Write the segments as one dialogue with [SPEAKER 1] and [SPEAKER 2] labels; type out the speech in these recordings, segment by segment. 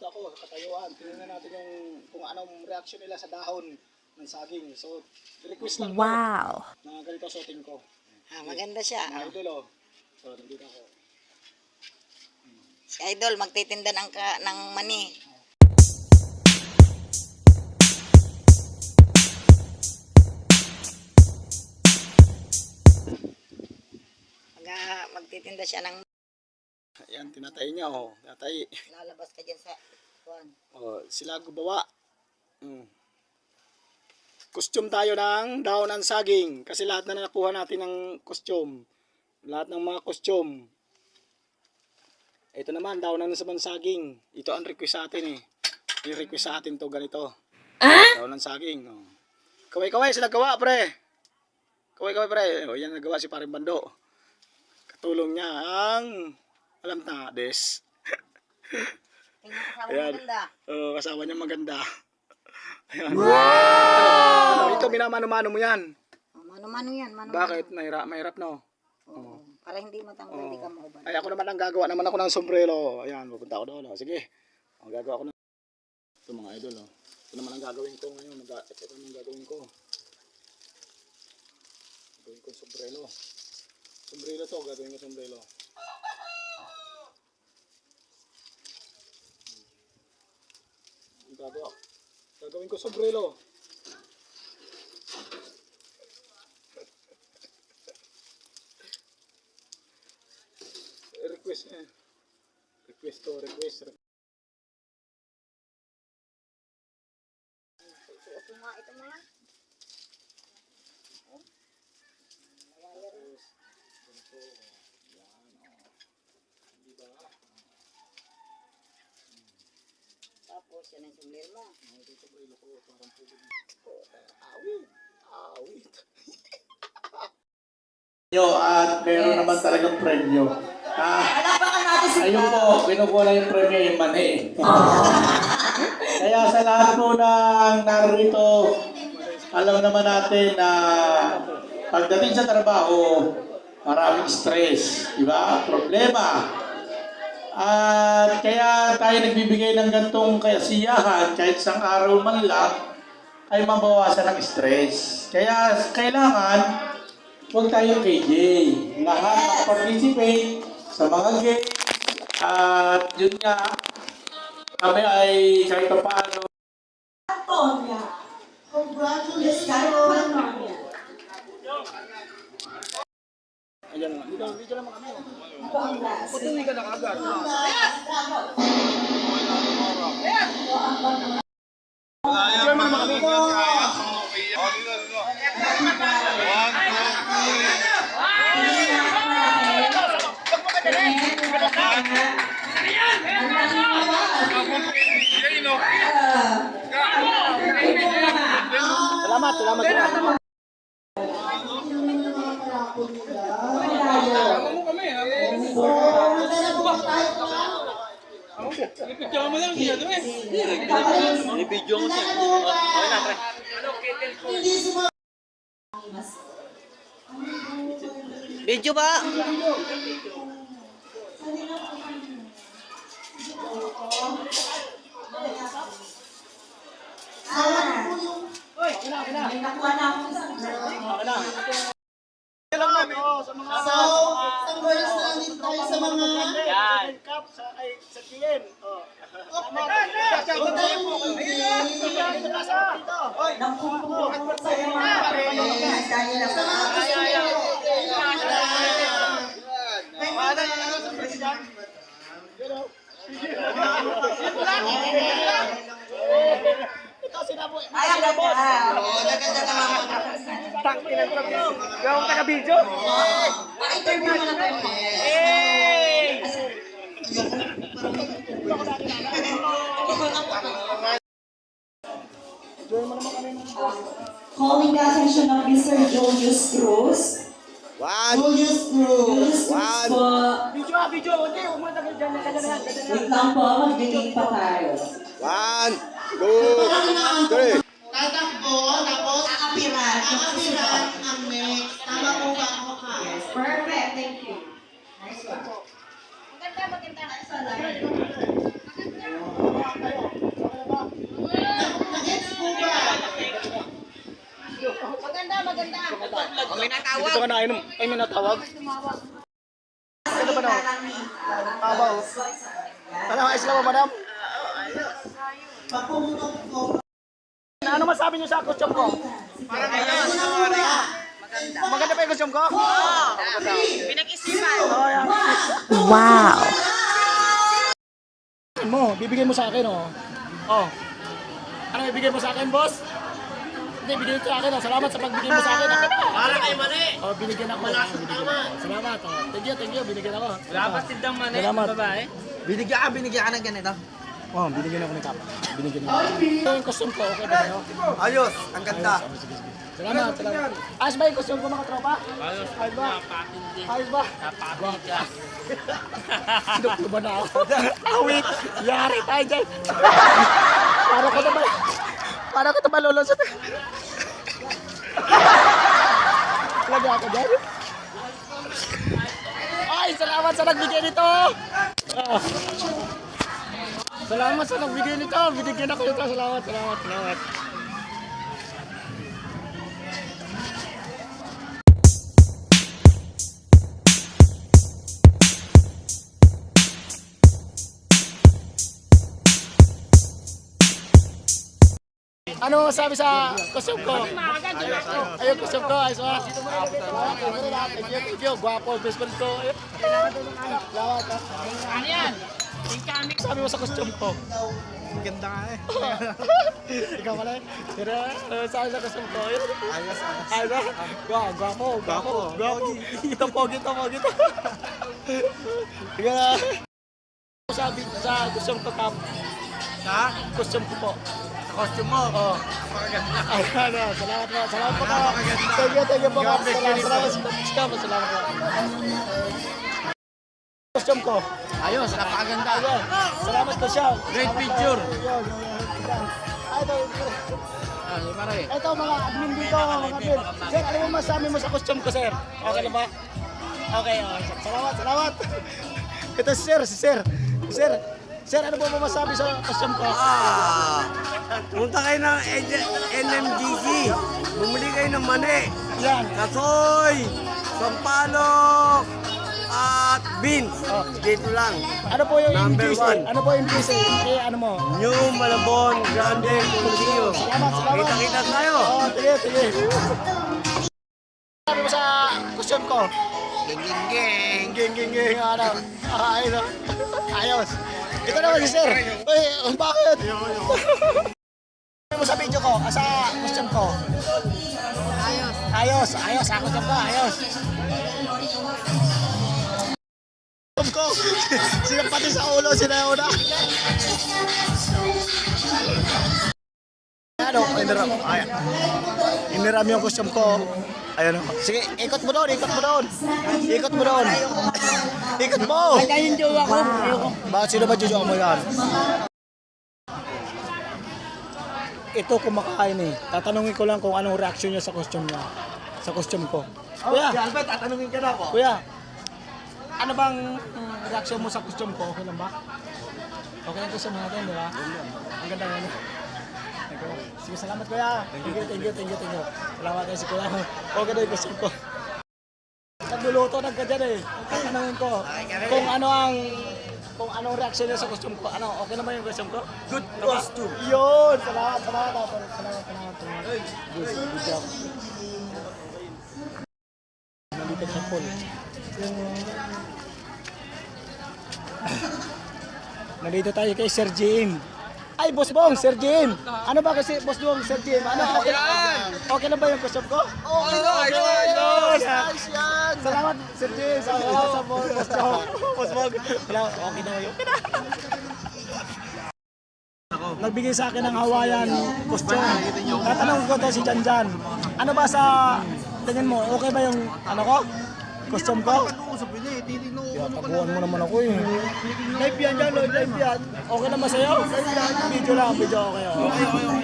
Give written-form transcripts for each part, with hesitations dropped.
[SPEAKER 1] ako sa katayuan. Tingnan natin yung kung anong reaction nila sa dahon ng saging. So, request lang
[SPEAKER 2] Wow.
[SPEAKER 1] na ganito suotin ko.
[SPEAKER 3] Maganda siya.
[SPEAKER 1] Mga idol, oh. So, nandito ako.
[SPEAKER 3] Si Idol, magtitinda ng mani. Magtitinda siya ng...
[SPEAKER 1] Ayan, tinatay niya, oh. Tinatay.
[SPEAKER 3] Lalabas ka dyan sa...
[SPEAKER 1] Oh, sila gubawa. Costume tayo ng dahon ng saging. Kasi lahat na nakuha natin ng costume. Lahat ng mga costume. Ito naman, dahon ng saging. Ito ang request sa atin eh. Yung request sa atin to ganito. Dahon ng saging. Oh. Kaway-kaway sila gawa, pre. Kaway-kaway, pre. O, yan nagawa si Paring Bando. Katulong niya ang alam na, des.
[SPEAKER 3] Ayan.
[SPEAKER 1] Kasama niya maganda. Ayan. Wow! Ito, minamano-mano mo yan.
[SPEAKER 3] Mano-mano yan.
[SPEAKER 1] Bakit? Mahirap no?
[SPEAKER 3] Oo. Para hindi matanggal, di ka maubad.
[SPEAKER 1] Ay, ako naman ang gagawa naman ako ng sombrero. Ayan, pupunta ako doon. Sige. Ang gagawa ko na. Ito mga idol. Ito naman ang gagawin ko ngayon. Ito naman ang gagawin ko. Gagawin ko sombrero. Sombrero to. Gagawin ko sombrero. Gagawin ko sombrero. Request eh. Request.
[SPEAKER 3] Ito mga. Tapos yan ang sombrero mo.
[SPEAKER 1] Ito yung sombrero ko. Parang pugod. Awit. At meron naman talagang premyo. Ayun po, kinukuha na yung premyo yung mani. Kaya sa lahat po ng narito, alam naman natin na pagdating sa trabaho, maraming stress, di ba? Problema. At kaya tayo nagbibigay ng gantong kasiyahan kahit isang araw man lang ay mabawasan ng stress. Kaya kailangan huwag tayong KJ. Lahat mag-participate sa mga games. At yun nga, kami ay kahit pa paano.
[SPEAKER 4] Antonia, congratulations.
[SPEAKER 1] Ayan naman. Dito naman kami.
[SPEAKER 4] Ito ang last.
[SPEAKER 1] Patuloy ka na kagad. Salamat.
[SPEAKER 5] Ipidyo mo lang siya doon eh. Ipidyo mo siya. Okay na, pre.
[SPEAKER 3] Video ba?
[SPEAKER 4] Nakuha na ako isang girl.
[SPEAKER 1] Sa
[SPEAKER 4] girls na din tayo sa mga...
[SPEAKER 1] cup sa TN.
[SPEAKER 4] Huwag tayong napupuhan sa mga friends. Dahil na sa
[SPEAKER 1] Ito sinaboy.
[SPEAKER 4] ay, ang ganda.
[SPEAKER 3] Naganda ka lang.
[SPEAKER 1] Tangkinan ko. Gawang taga-video.
[SPEAKER 4] Pa-interview mo na tayo. Calling the attention of Mr. Julius Cruz. Julius Cruz po.
[SPEAKER 1] Video. Hindi, umatagal dyan.
[SPEAKER 4] Wait lang po, mag-delete pa tayo.
[SPEAKER 5] 1, 2, 3.
[SPEAKER 6] Tatakbo, tapos
[SPEAKER 4] Kakapiran.
[SPEAKER 6] kakapiran ang next. Tama po ba ako ka?
[SPEAKER 4] Yes, perfect. Thank you. Nice one.
[SPEAKER 3] Maganda.
[SPEAKER 4] Nice one.
[SPEAKER 3] May natawag.
[SPEAKER 5] Dito ka na inom. Ay, may natawag. Ano ba no? Tabaw. Ano, ayos lang ba, madam? Ano masabi niyo sa costume ko?
[SPEAKER 3] Parang ayun.
[SPEAKER 5] Maganda ba yung costume ko?
[SPEAKER 3] Pinag-isipan.
[SPEAKER 5] Oh, yan.
[SPEAKER 4] Wow!
[SPEAKER 5] Bibigay mo sa akin, oh. Oh. Ano bibigay mo sa akin, boss? Hindi, bigay ko sa akin, oh. Salamat sa pagbigay mo sa akin.
[SPEAKER 3] Para kay mali.
[SPEAKER 5] Oh, binigyan ako. Salamat, oh. Thank you, binigyan ako.
[SPEAKER 3] Wala pa tindang mali.
[SPEAKER 5] Salamat.
[SPEAKER 3] Babae. Binigyan ka ng ganito.
[SPEAKER 5] Oh, binigyan ako ng kapa. Binigyan ako. Ito yung costume ko, okay ba kayo?
[SPEAKER 2] Ayos, ang ganda.
[SPEAKER 5] Salamat. Ayos ba yung costume ko, mga tropa? Ayos ba? Ayos ba? Dukto ba na ako? Awit! Yari tayo dyan! Para ko naman lulusot. Lagi ako dyan. Ay, salamat sa nagbigay nito! Ah. Salamat sa nagbigay nito. Binigyan ako nito. Salamat. Ano masabi sa costume ko? Ayun, costume ko. Ayos ba? Thank you. Guwapo, best friend ko. Salamat. Ano yan? Sabi mo sa costume ko.
[SPEAKER 2] Ang ganda nga eh.
[SPEAKER 5] Ikaw pala eh. Pero sabi sa costume ko. Ayos ba? Guwapo. Ito, pogi. Sabi sa costume ko, Kap.
[SPEAKER 2] Ha?
[SPEAKER 5] Costume ko po.
[SPEAKER 2] Costume mo?
[SPEAKER 5] Oo.
[SPEAKER 2] Napakaganda.
[SPEAKER 5] Ayun, salamat po.
[SPEAKER 2] Napakaganda.
[SPEAKER 5] Thank you po.
[SPEAKER 2] God bless you.
[SPEAKER 5] Salamat po. Costume ko.
[SPEAKER 3] Ayos, napakaganda.
[SPEAKER 5] Ayun. Salamat po siya.
[SPEAKER 3] Great picture.
[SPEAKER 5] Ito mga admin dito, mga admin. Sir, ano mo masabi mo sa costume ko, sir? Okay na ba? Okay. Salamat. Ito si sir. Sir, ano po masabi sa costume ko?
[SPEAKER 2] Punta kayo ng NMGC. Bumili kayo ng mani.
[SPEAKER 5] Yan.
[SPEAKER 2] Kasoy, sampalok, at beans.
[SPEAKER 5] Oh.
[SPEAKER 2] Dito lang.
[SPEAKER 5] Ano po yung
[SPEAKER 2] Number
[SPEAKER 5] MGC?
[SPEAKER 2] one.
[SPEAKER 5] Ano po yung MGC? Ano mo?
[SPEAKER 2] New Malabon Grande Coliseo.
[SPEAKER 5] Salamat.
[SPEAKER 2] Kita-kita tayo.
[SPEAKER 5] Oo, sige. Sabi mo sa costume ko? Ging. Ayos. Ito naman si sir. Uy, bakit? Sabi mo sa video ko, sa costume ko? Ayos. Sa costume ko, ayos. Costume ko. Sinapati sa ulo, sinauna. Ano? Iniram yung costume ko. Ayun o. Sige, ikot mo doon. Ikot mo.
[SPEAKER 3] Kaya yung jowa ko.
[SPEAKER 5] Bakit sino ba jujuan mo yan? Ito kumakain eh. Tatanungin ko lang kung anong reaction niya sa costume niya. Sa costume ko. Kuya,
[SPEAKER 2] Albert, tatanungin ka na ako.
[SPEAKER 5] kuya. Ano bang reaction mo sa costume ko? Okay lang ba? Okay lang costume natin, di ba? Ang ganda nga. Sige, salamat kuya. Thank you. Salamat kayo si kuya. Okay na yung costume ko. Nagluluto ka dyan eh. Tatanungin ko kung anong reaction niya sa costume ko. Ano, okay naman yung costume ko?
[SPEAKER 2] Good costume.
[SPEAKER 5] Yun! Salamat. Good job. Nalipit sa pool. Nandito tayo kay Sir Jim. Ay, Boss Bong, Sir Jim. Ano ba kasi, Boss Bong, Sir Jim? Ano, okay na ba yung costume ko? Okay na, ayos yan. Salamat, Sir Jim. Salamat sa Boss Bong. Boss Bong. Okay na yun. Nagbigay sa akin ng Hawaiian costume. Tatanong ko to si Janjan. Ano ba sa tingin mo? Okay ba yung ano ko? Costume ko? Taguan mo naman ako eh. Live yan dyan, live yan. Okay naman sa'yo? Video lang, okay.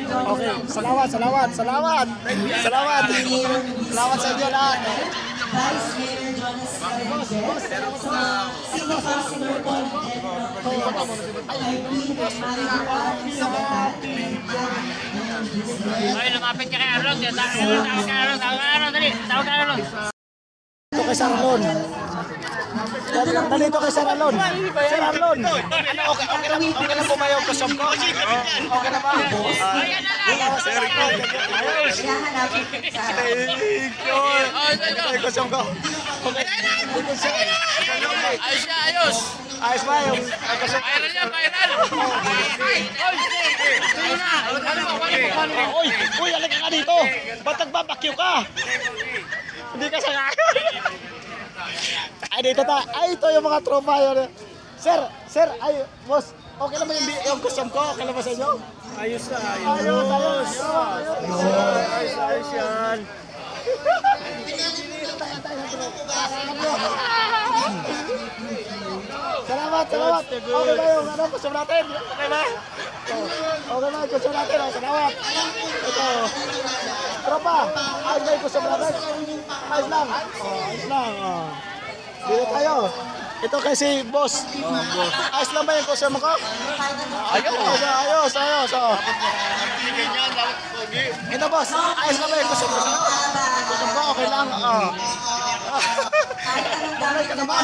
[SPEAKER 5] Okay, salamat. Salamat sa inyo lahat.
[SPEAKER 3] Ay, lumapit ka kay Arlon. Tawag kay Arlon. Tawag kay Arlon. Dali. Tawag kay Arlon.
[SPEAKER 5] Ito kay Sir Arlon. Dali ito kay Sir Arlon. Sir Arlon. Ano, okay lang po ba yung kusog ko? Okay na ba? Sir Arlon. Ayos. Ay, kusog ko.
[SPEAKER 3] Ayos siya, ayos.
[SPEAKER 5] Ayos ba yung kusog?
[SPEAKER 3] Viral yan, viral.
[SPEAKER 5] Uy, halika ka dito. Ba't nagbabakyo ka? Hindi ka sangayon. Ay, dito ta. Ay, ito yung mga tropa yun. Sir, ay, boss, okay naman yung custom ko? Okay naman sa inyo?
[SPEAKER 2] Ayos na,
[SPEAKER 5] Ayos.
[SPEAKER 2] Ayos yan.
[SPEAKER 5] Salamat. Okay ba yung custom natin? Okay ba? Okay ba yung custom natin? Salamat. Ito. Tropa, ayos ba yung custom natin? Ayos lang. Ayos lang. Dito tayo. Ito kasi boss. Ayos lang ba yung custom ko? Ayos. Ito boss, ayos lang ba yung custom ko? Custom ko, okay lang. Bakit ka naman?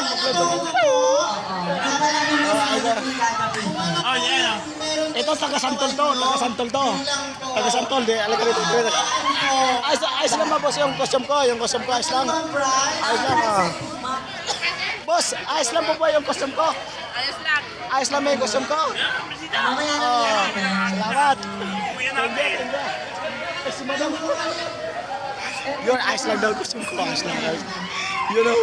[SPEAKER 5] Ito taga-santol to. Taga-santol, di alaga dito. Ayos lang ba boss yung custom ko? Yung custom ko, ayos lang. Boss, ayos lang po ba yung custom ko?
[SPEAKER 3] Ayos lang.
[SPEAKER 5] Ayos lang ba yung custom ko? Salamat. Si madam. Yun, ayos lang daw custom ko. Ayos lang. Yun o.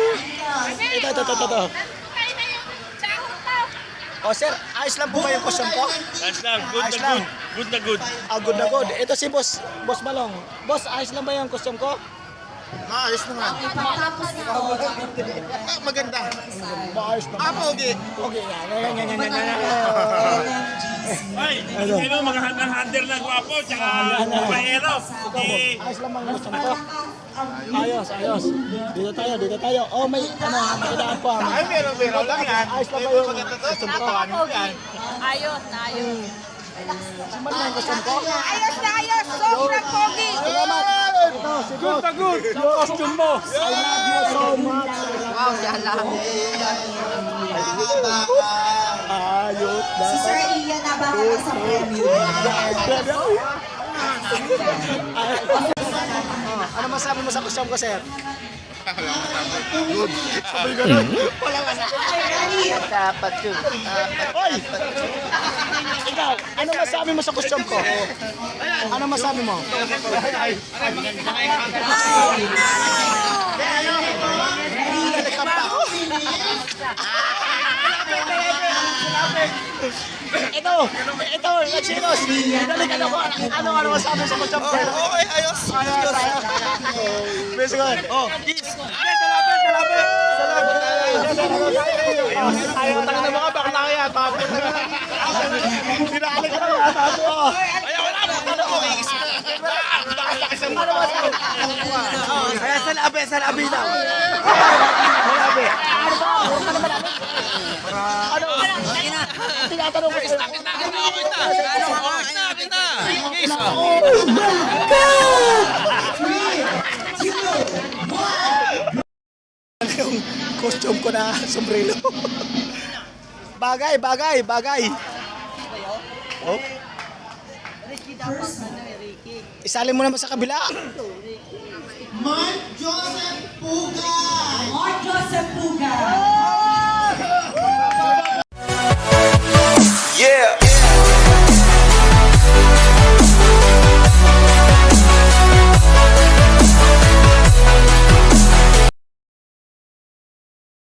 [SPEAKER 5] Ito. Oh, sir, ayos lang po ba yung custom ko?
[SPEAKER 2] Ayos lang,
[SPEAKER 5] Ayos lang.
[SPEAKER 2] Good na good.
[SPEAKER 5] Good na good. Ito si Boss Malong. Boss, ayos lang ba yung custom ko?
[SPEAKER 2] Ayos naman. Maganda.
[SPEAKER 5] Ayos naman.
[SPEAKER 2] Pogi.
[SPEAKER 5] Okay, yan.
[SPEAKER 2] Ay, ano, mga handler na gwapo, tsaka baero.
[SPEAKER 5] Ayos lang bang custom ko? Ayos. Dito tayo. Oh, may idaan po.
[SPEAKER 2] Ay, meron lang yan.
[SPEAKER 5] Ayos lang ba yung custom ko?
[SPEAKER 7] Ayos.
[SPEAKER 5] Si Malong yung custom ko?
[SPEAKER 7] Ayos. Sobrang pogi.
[SPEAKER 5] Salamat. Ito, si Boss.
[SPEAKER 2] Good. Yung costume mo.
[SPEAKER 5] I love you so much.
[SPEAKER 7] Wow, yan lang.
[SPEAKER 5] Ayos na.
[SPEAKER 4] Si Sir Ian na bahala sa premyo.
[SPEAKER 5] Ano masabi mo sa custom ko, sir?
[SPEAKER 3] Dapat yun.
[SPEAKER 5] Hoy! Ikaw, ano masabi mo sa custom ko? Ano masabi mo? Nagkapa ako. Ito, Lachinos. Dalikan ako. Ano masabi mo sa custom ko?
[SPEAKER 2] Okay, ayos.
[SPEAKER 5] Best ko. Oh, kiss. Ayaw tayo ng mga bakla kaya. Pinaalig ka naman.
[SPEAKER 2] Ayaw, wala mo. Ano ko, kiss na.
[SPEAKER 5] Kaya salabi daw. Ano? Tinatanong ko sa'yo. Yung costume ko na sombrero. Bagay. Oh. Isali mo naman sa kabila.
[SPEAKER 6] Mark Joseph